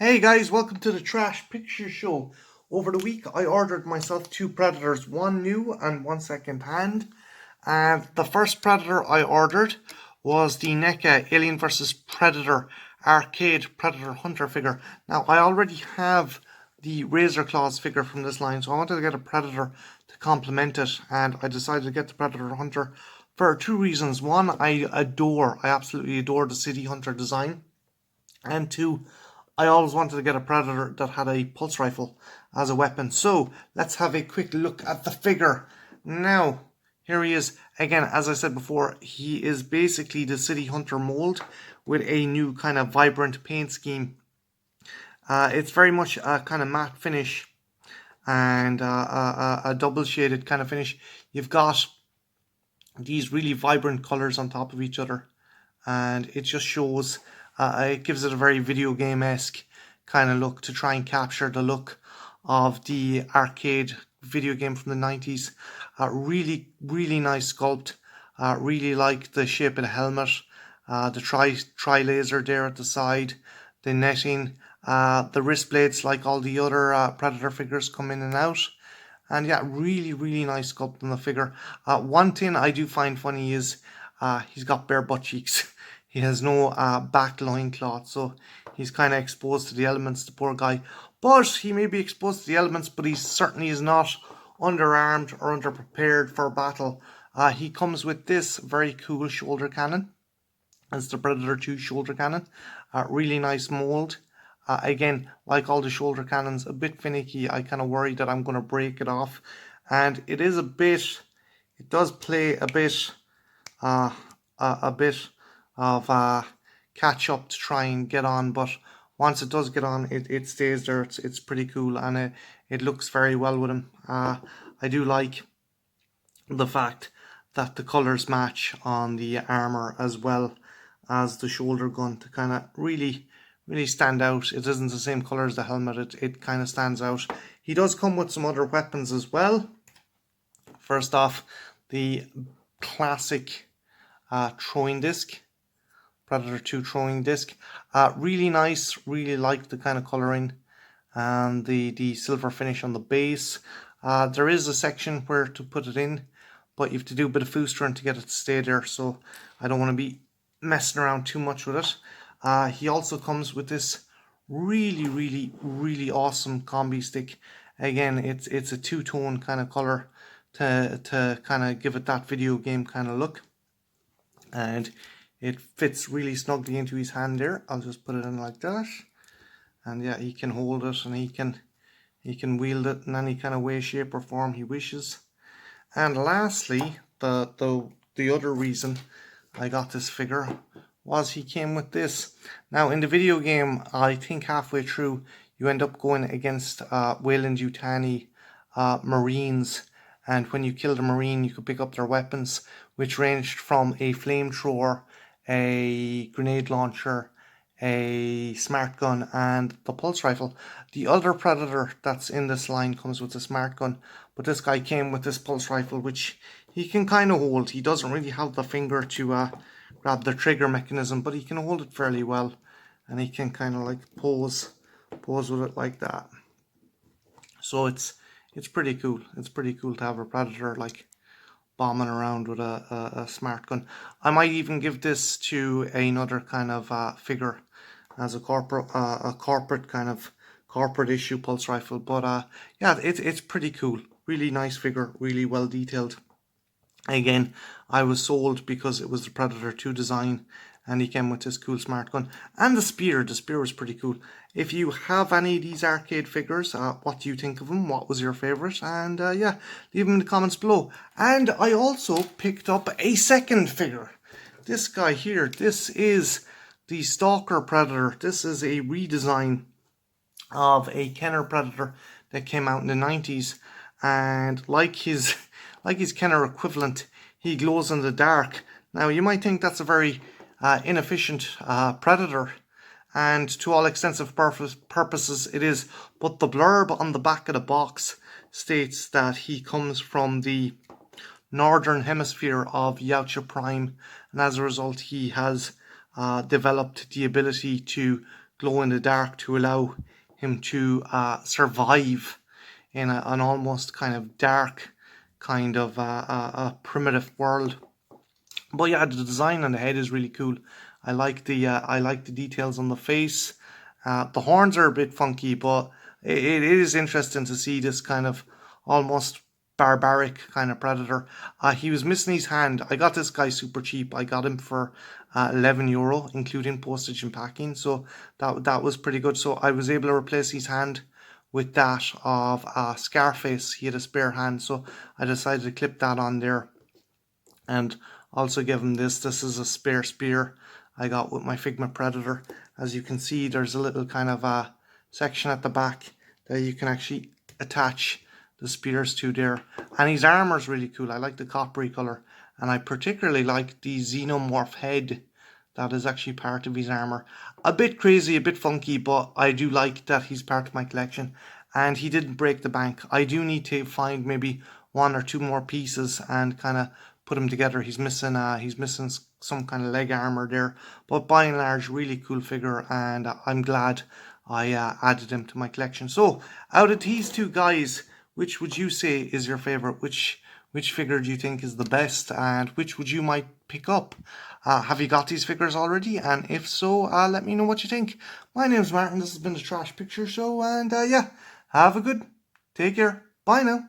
Hey guys, welcome to the Trash Picture Show. Over the week, I ordered myself two Predators, one new and one second hand. And the first Predator I ordered was the NECA Alien vs Predator Arcade Predator Hunter figure. Now, I already have the Razor Claws figure from this line, so I wanted to get a Predator to complement it, and I decided to get the Predator Hunter for two reasons. One, I absolutely adore the City Hunter design. And two, I always wanted to get a Predator that had a pulse rifle as a weapon. So let's have a quick look at the figure. Now, here he is. Again, as I said before, he is basically the City Hunter mold with a new kind of vibrant paint scheme. It's very much a kind of matte finish and a double shaded kind of finish. You've got these really vibrant colors on top of each other, and it just shows, it gives it a very video game-esque kind of look to try and capture the look of the arcade video game from the 90s. Really nice sculpt. Really like the shape of the helmet, the tri laser there at the side, the netting, the wrist blades like all the other Predator figures come in and out. And yeah, really nice sculpt on the figure. One thing I do find funny is he's got bare butt cheeks. He has no back loincloth, so he's kind of exposed to the elements, the poor guy. But he may be exposed to the elements, but he certainly is not underarmed or underprepared for battle. He comes with this very cool shoulder cannon. It's the Predator 2 shoulder cannon. Really nice mold. Again, like all the shoulder cannons, a bit finicky. I kind of worry that I'm going to break it off. And it is it does play a bit of catch up to try and get on. But once it does get on, it stays there. It's pretty cool, and it looks very well with him. I do like the fact that the colors match on the armor as well as the shoulder gun to kind of really stand out. It isn't the same color as the helmet. It kind of stands out. He does come with some other weapons as well. First off, the classic throwing disc, Predator 2 throwing disc. Really nice. Really like the kind of coloring and the silver finish on the base. There is a section where to put it in, but you have to do a bit of foostering to get it to stay there, so I don't want to be messing around too much with it. He also comes with this really awesome combi stick. Again, it's a two-tone kind of color to kind of give it that video game kind of look, and it fits really snugly into his hand there. I'll just put it in like that, and yeah, he can hold it and he can wield it in any kind of way, shape or form he wishes. And lastly, the other reason I got this figure was he came with this. Now, in the video game, I think halfway through, you end up going against Weyland-Yutani Marines, and when you killed a Marine, you could pick up their weapons, which ranged from a flamethrower, a grenade launcher, a smart gun, and the pulse rifle. The other Predator that's in this line comes with a smart gun, but this guy came with this pulse rifle, which he can kind of hold. He doesn't really have the finger to grab the trigger mechanism, but he can hold it fairly well, and he can kind of like pose with it like that. So it's pretty cool. It's pretty cool to have a Predator like bombing around with a smart gun. I might even give this to another kind of figure as a corporate kind of corporate issue pulse rifle. But yeah, it's pretty cool. Really nice figure, really well detailed. Again, I was sold because it was the Predator 2 design, and he came with this cool smart gun. And the spear was pretty cool. If you have any of these arcade figures, what do you think of them? What was your favourite? And yeah, leave them in the comments below. And I also picked up a second figure. This guy here, this is the Stalker Predator. This is a redesign of a Kenner Predator that came out in the 90s. And like his Kenner equivalent, he glows in the dark. Now, you might think that's a very inefficient Predator, and to all extensive purposes it is, but the blurb on the back of the box states that he comes from the northern hemisphere of Yautja Prime, and as a result he has developed the ability to glow in the dark to allow him to survive in an almost kind of dark, kind of a primitive world. But yeah, the design on the head is really cool. I like the details on the face. The horns are a bit funky, but it is interesting to see this kind of almost barbaric kind of predator. He was missing his hand. I got this guy super cheap. I got him for €11, including postage and packing. So that was pretty good. So I was able to replace his hand with that of Scarface. He had a spare hand, so I decided to clip that on there, and also give him this. This is a spare spear I got with my Figma Predator. As you can see, there's a little kind of a section at the back that you can actually attach the spears to there. And his armor is really cool. I like the coppery color, and I particularly like the xenomorph head that is actually part of his armor. A bit crazy, a bit funky, but I do like that he's part of my collection. And he didn't break the bank. I do need to find maybe one or two more pieces and kind of put him together. He's missing some kind of leg armor there, but by and large, really cool figure, and I'm glad I added him to my collection. So, out of these two guys, which would you say is your favorite? Which figure do you think is the best, and which would you might pick up? Have you got these figures already? And if so, let me know what you think. My name's Martin. This has been the Trash Picture Show, and yeah, have a good. Take care. Bye now.